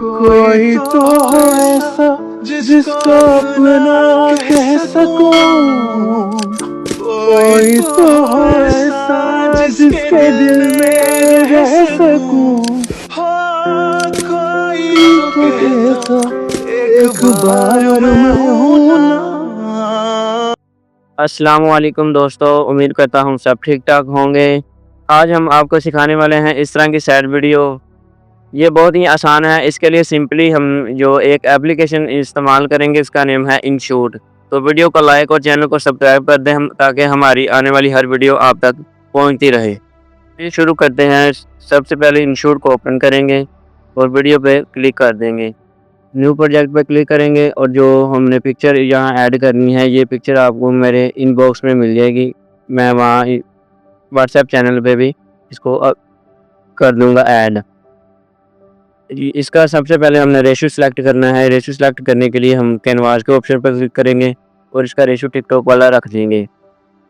कोई तो ऐसा जिसको अपना कह सकूं, कोई तो ऐसा जिसके दिल में रह सकूं, कोई तो कहता एक बार मैं हूं ना। अस्सलामुअलैकुम दोस्तों, उम्मीद करता हूँ सब ठीक ठाक होंगे। आज हम आपको सिखाने वाले हैं इस तरह की सैड वीडियो। ये बहुत ही आसान है। इसके लिए सिंपली हम जो एक एप्लीकेशन इस्तेमाल करेंगे, इसका नेम है इनशूट। तो वीडियो को लाइक और चैनल को सब्सक्राइब कर दें हम, ताकि हमारी आने वाली हर वीडियो आप तक पहुँचती रहे। ये शुरू करते हैं। सबसे पहले इनशूट को ओपन करेंगे और वीडियो पे क्लिक कर देंगे। न्यू प्रोजेक्ट पे क्लिक करेंगे और जो हमने पिक्चर यहाँ ऐड करनी है, ये पिक्चर आपको मेरे इनबॉक्स में मिल जाएगी। मैं वहाँ व्हाट्सएप चैनल पे भी इसको कर दूँगा ऐड। इसका सबसे पहले हमने रेशो सेलेक्ट करना है। रेशो सेलेक्ट करने के लिए हम कैनवास के ऑप्शन पर क्लिक करेंगे और इसका रेशो टिकटॉक वाला रख देंगे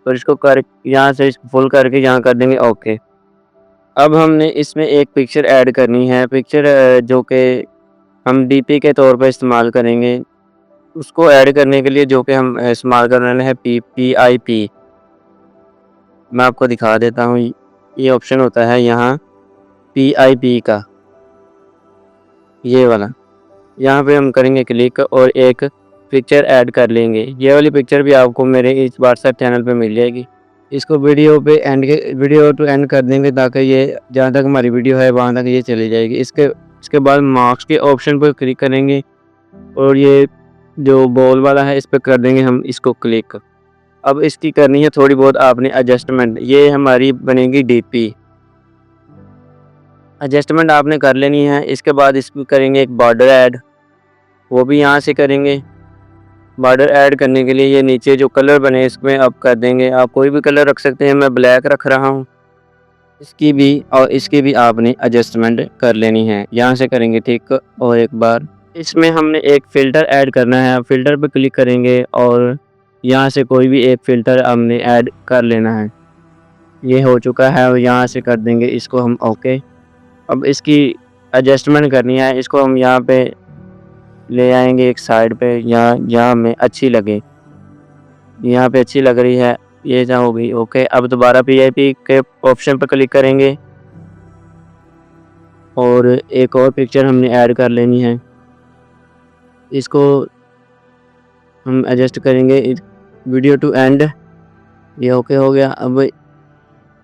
और इसको कर यहाँ से फुल करके यहाँ कर देंगे ओके। अब हमने इसमें एक पिक्चर ऐड करनी है। पिक्चर जो कि हम डीपी के तौर पर इस्तेमाल करेंगे। उसको ऐड करने के लिए जो कि हम इस्तेमाल कर रहे हैं PIP। मैं आपको दिखा देता हूँ। ये ऑप्शन होता है यहाँ PIP का, ये वाला। यहाँ पे हम करेंगे क्लिक और एक पिक्चर ऐड कर लेंगे। ये वाली पिक्चर भी आपको मेरे इस व्हाट्सएप चैनल पे मिल जाएगी। इसको वीडियो टू एंड कर देंगे, ताकि ये जहाँ तक हमारी वीडियो है वहाँ तक ये चली जाएगी। इसके बाद मार्क्स के ऑप्शन पर क्लिक करेंगे और ये जो बॉल वाला है इस पर कर देंगे हम इसको क्लिक। अब इसकी करनी है थोड़ी बहुत आपने एडजस्टमेंट। ये हमारी बनेगी डीपी। एडजस्टमेंट आपने कर लेनी है। इसके बाद इसको करेंगे एक बॉर्डर ऐड, वो भी यहाँ से करेंगे। बॉर्डर ऐड करने के लिए ये नीचे जो कलर बने इसमें अब कर देंगे। आप कोई भी कलर रख सकते हैं, मैं ब्लैक रख रहा हूँ। इसकी भी और इसकी भी आपने एडजस्टमेंट कर लेनी है। यहाँ से करेंगे ठीक। और एक बार इसमें हमने एक फ़िल्टर ऐड करना है। फ़िल्टर पे क्लिक करेंगे और यहाँ से कोई भी एक फ़िल्टर हमने ऐड कर लेना है। ये हो चुका है और यहाँ से कर देंगे इसको हम ओके। अब इसकी एडजस्टमेंट करनी है। इसको हम यहाँ पे ले आएंगे एक साइड पे, यहाँ हमें अच्छी लगे। यहाँ पे अच्छी लग रही है, ये जहाँ हो गई ओके। अब दोबारा PIP के ऑप्शन पर क्लिक करेंगे और एक और पिक्चर हमने ऐड कर लेनी है। इसको हम एडजस्ट करेंगे वीडियो टू एंड, ये ओके हो गया। अब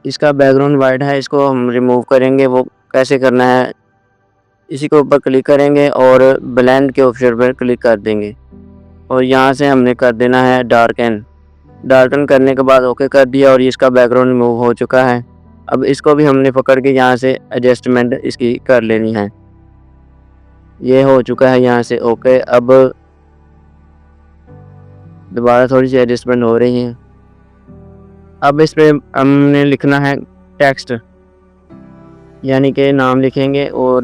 इसका बैकग्राउंड वाइट है, इसको हम रिमूव करेंगे। वो कैसे करना है, इसी के ऊपर क्लिक करेंगे और ब्लेंड के ऑप्शन पर क्लिक कर देंगे और यहाँ से हमने कर देना है डार्कन करने के बाद ओके कर दिया और इसका बैकग्राउंड रिमूव हो चुका है। अब इसको भी हमने पकड़ के यहाँ से एडजस्टमेंट इसकी कर लेनी है। ये हो चुका है यहाँ से ओके। अब दोबारा थोड़ी सी एडजस्टमेंट हो रही है। अब इसमें हमने लिखना है टेक्स्ट, यानी कि नाम लिखेंगे और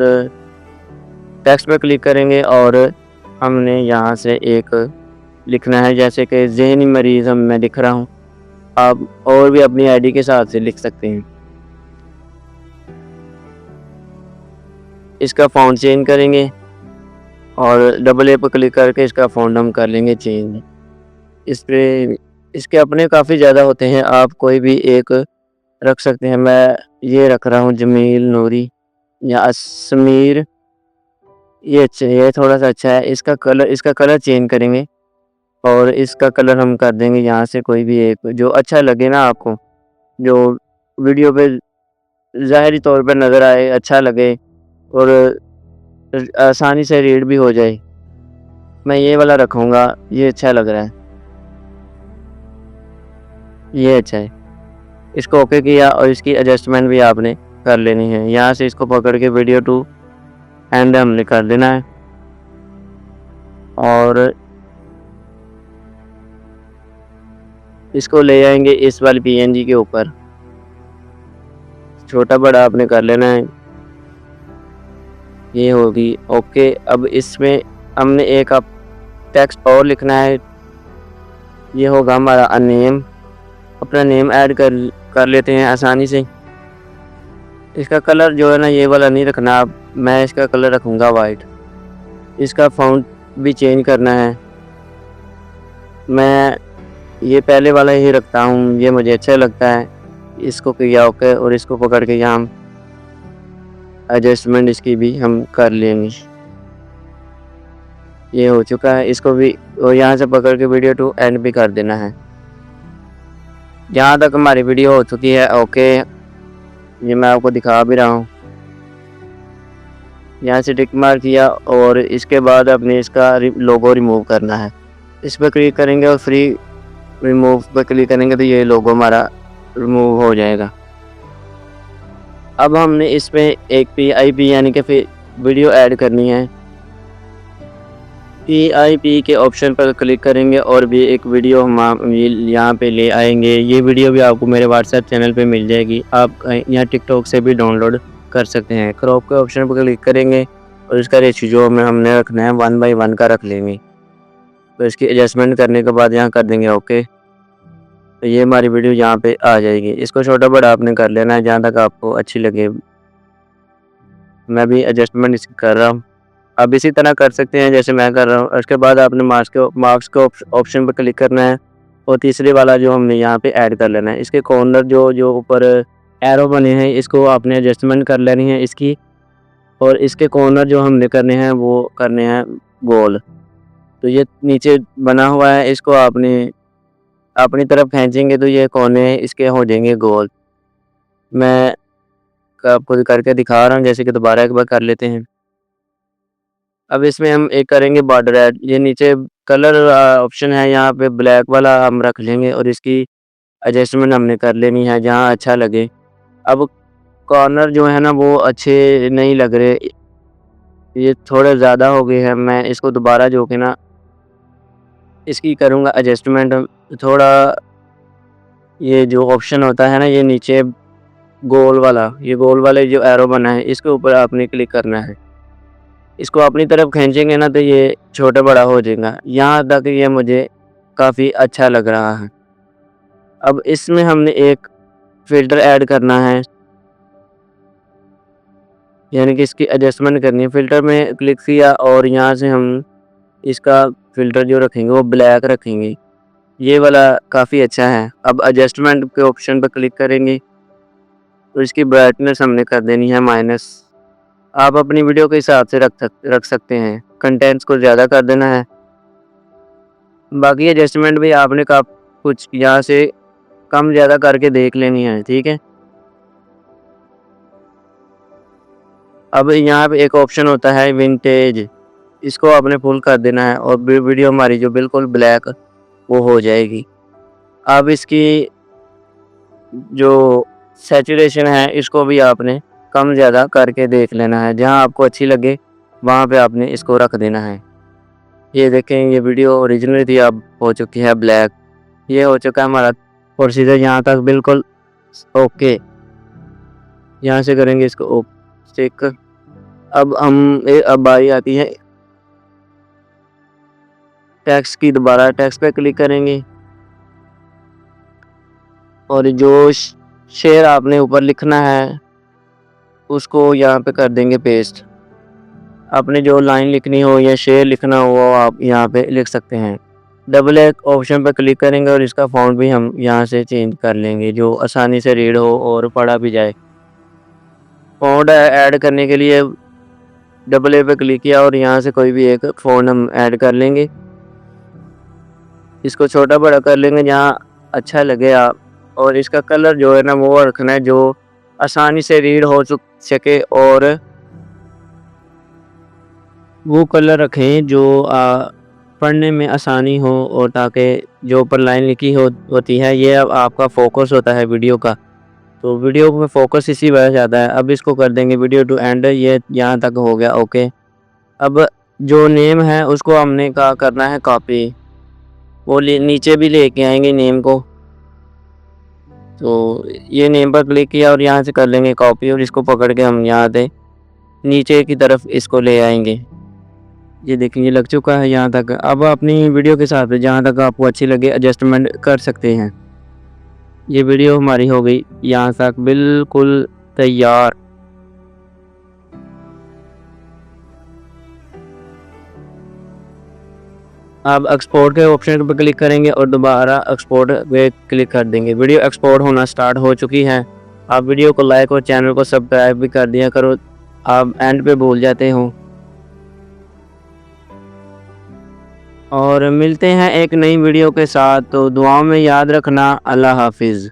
टेक्स्ट पे क्लिक करेंगे और हमने यहाँ से एक लिखना है, जैसे कि ज़हनी मरीज़ मैं लिख रहा हूँ। आप और भी अपनी आईडी के साथ से लिख सकते हैं। इसका फ़ॉन्ट चेंज करेंगे और डबल ए पर क्लिक करके इसका फ़ॉन्ट हम कर लेंगे चेंज। इसके अपने काफ़ी ज़्यादा होते हैं, आप कोई भी एक रख सकते हैं। मैं ये रख रहा हूँ जमील नूरी या असमीर, ये अच्छा, ये थोड़ा सा अच्छा है। इसका कलर चेंज करेंगे और इसका कलर हम कर देंगे यहाँ से कोई भी एक जो अच्छा लगे ना आपको, जो वीडियो पे ज़ाहिरी तौर पर नज़र आए, अच्छा लगे और आसानी से रीड भी हो जाए। मैं ये वाला रखूँगा, ये अच्छा लग रहा है, ये अच्छा है। इसको ओके किया और इसकी एडजस्टमेंट भी आपने कर लेनी है। यहाँ से इसको पकड़ के वीडियो टू एंड हमने कर देना है और इसको ले आएंगे इस वाली PNG के ऊपर। छोटा बड़ा आपने कर लेना है, ये होगी ओके। अब इसमें हमने एक अब टेक्स्ट और लिखना है, ये होगा हमारा नेम। अपना नेम ऐड कर लेते हैं आसानी से। इसका कलर जो है ना, ये वाला नहीं रखना आप, मैं इसका कलर रखूँगा वाइट। इसका फ़ॉन्ट भी चेंज करना है। मैं ये पहले वाला ही रखता हूँ, ये मुझे अच्छा लगता है। इसको किया ओके और इसको पकड़ के यहाँ हम एडजस्टमेंट इसकी भी हम कर लेंगे। ये हो चुका है, इसको भी और यहाँ से पकड़ के वीडियो टू एंड भी कर देना है। यहाँ तक हमारी वीडियो हो चुकी है ओके, ये मैं आपको दिखा भी रहा हूँ। यहाँ से टिक मार्क किया और इसके बाद अपने इसका लोगो रिमूव करना है। इस पर क्लिक करेंगे और फ्री रिमूव पर क्लिक करेंगे तो ये लोगो हमारा रिमूव हो जाएगा। अब हमने इसमें एक PIP यानी कि फिर वीडियो ऐड करनी है। PIP के ऑप्शन पर क्लिक करेंगे और भी एक वीडियो हम यहाँ पे ले आएंगे। ये वीडियो भी आपको मेरे व्हाट्सएप चैनल पे मिल जाएगी, आप यहाँ टिकटॉक से भी डाउनलोड कर सकते हैं। क्रॉप के ऑप्शन पर क्लिक करेंगे और इसका रेशियो जो हमने रखना है 1:1 का रख लेंगे। तो इसकी एडजस्टमेंट करने के बाद यहाँ कर देंगे ओके। तो ये हमारी वीडियो यहाँ पे आ जाएगी। इसको छोटा बड़ा आपने कर लेना है जहाँ तक आपको अच्छी लगे। मैं भी एडजस्टमेंट इसकी कर रहा हूँ, आप इसी तरह कर सकते हैं जैसे मैं कर रहा हूँ। उसके बाद आपने मार्क्स के ऑप्शन पर क्लिक करना है और तीसरे वाला जो हमने यहाँ पे ऐड कर लेना है। इसके कॉर्नर जो ऊपर एरो बने हैं इसको आपने एडजस्टमेंट कर लेनी है इसकी, और इसके कॉर्नर जो हमने करने हैं वो करने हैं गोल। तो ये नीचे बना हुआ है, इसको आपने अपनी तरफ खींचेंगे तो ये कोने इसके हो जाएंगे गोल। मैं आपको करके दिखा रहा हूँ, जैसे कि दोबारा एक बार कर लेते हैं। अब इसमें हम एक करेंगे बॉर्डर ऐड। ये नीचे कलर ऑप्शन है, यहाँ पे ब्लैक वाला हम रख लेंगे और इसकी एडजस्टमेंट हमने कर लेनी है जहाँ अच्छा लगे। अब कॉर्नर जो है ना वो अच्छे नहीं लग रहे, ये थोड़े ज़्यादा हो गए हैं। मैं इसको दोबारा जो कि ना इसकी करूँगा एडजस्टमेंट थोड़ा। ये जो ऑप्शन होता है ना ये नीचे गोल वाला, ये गोल वाले जो एरो बना है इसके ऊपर आपने क्लिक करना है। इसको अपनी तरफ खींचेंगे ना तो ये छोटा बड़ा हो जाएगा। यहाँ तक ये मुझे काफ़ी अच्छा लग रहा है। अब इसमें हमने एक फ़िल्टर ऐड करना है, यानी कि इसकी एडजस्टमेंट करनी है। फ़िल्टर में क्लिक किया और यहाँ से हम इसका फ़िल्टर जो रखेंगे वो ब्लैक रखेंगे। ये वाला काफ़ी अच्छा है। अब एडजस्टमेंट के ऑप्शन पर क्लिक करेंगे तो इसकी ब्राइटनेस हमने कर देनी है माइनस। आप अपनी वीडियो के हिसाब से रख सकते हैं, कंटेंट्स को ज़्यादा कर देना है। बाकी एडजस्टमेंट भी आपने कुछ यहाँ से कम ज़्यादा करके देख लेनी है, ठीक है। अब यहाँ पे एक ऑप्शन होता है विंटेज, इसको आपने फुल कर देना है और वीडियो हमारी जो बिल्कुल ब्लैक वो हो जाएगी। अब इसकी जो सैचुरेशन है इसको भी आपने कम ज़्यादा करके देख लेना है, जहाँ आपको अच्छी लगे वहाँ पे आपने इसको रख देना है। ये देखें ये वीडियो ओरिजिनल थी, अब हो चुकी है ब्लैक। ये हो चुका है हमारा प्रोसीजर यहाँ तक बिल्कुल ओके। यहाँ से करेंगे इसको चेक। अब अब बारी आती है टेक्स्ट की, दोबारा टेक्स्ट पे क्लिक करेंगे और जो शेयर आपने ऊपर लिखना है उसको यहाँ पे कर देंगे पेस्ट। आपने जो लाइन लिखनी हो या शेयर लिखना हो वो आप यहाँ पे लिख सकते हैं। डबल एक ऑप्शन पर क्लिक करेंगे और इसका फ़ॉन्ट भी हम यहाँ से चेंज कर लेंगे जो आसानी से रीड हो और पढ़ा भी जाए। फ़ॉन्ट ऐड करने के लिए डबल ए पे क्लिक किया और यहाँ से कोई भी एक फ़ॉन्ट हम ऐड कर लेंगे। इसको छोटा बड़ा कर लेंगे जहाँ अच्छा लगे आप, और इसका कलर जो है ना वो रखना है जो आसानी से रीड हो सके, और वो कलर रखें जो पढ़ने में आसानी हो, और ताकि जो ऊपर लाइन लिखी होती है ये अब आपका फोकस होता है वीडियो का, तो वीडियो में फोकस इसी वजह से आता है। अब इसको कर देंगे वीडियो टू एंड, ये यहाँ तक हो गया ओके। अब जो नेम है उसको हमने करना है कॉपी, वो नीचे भी लेके आएंगे नेम को। तो ये नेम पर क्लिक किया और यहाँ से कर लेंगे कॉपी और इसको पकड़ के हम यहाँ से नीचे की तरफ इसको ले आएंगे। ये देखिए ये लग चुका है यहाँ तक। अब अपनी वीडियो के साथ जहाँ तक आपको अच्छी लगे एडजस्टमेंट कर सकते हैं। ये वीडियो हमारी हो गई यहाँ तक बिल्कुल तैयार। आप एक्सपोर्ट के ऑप्शन पर क्लिक करेंगे और दोबारा एक्सपोर्ट पे क्लिक कर देंगे। वीडियो एक्सपोर्ट होना स्टार्ट हो चुकी है। आप वीडियो को लाइक और चैनल को सब्सक्राइब भी कर दिया करो, आप एंड पे भूल जाते हो। और मिलते हैं एक नई वीडियो के साथ, तो दुआओं में याद रखना। अल्लाह हाफिज़।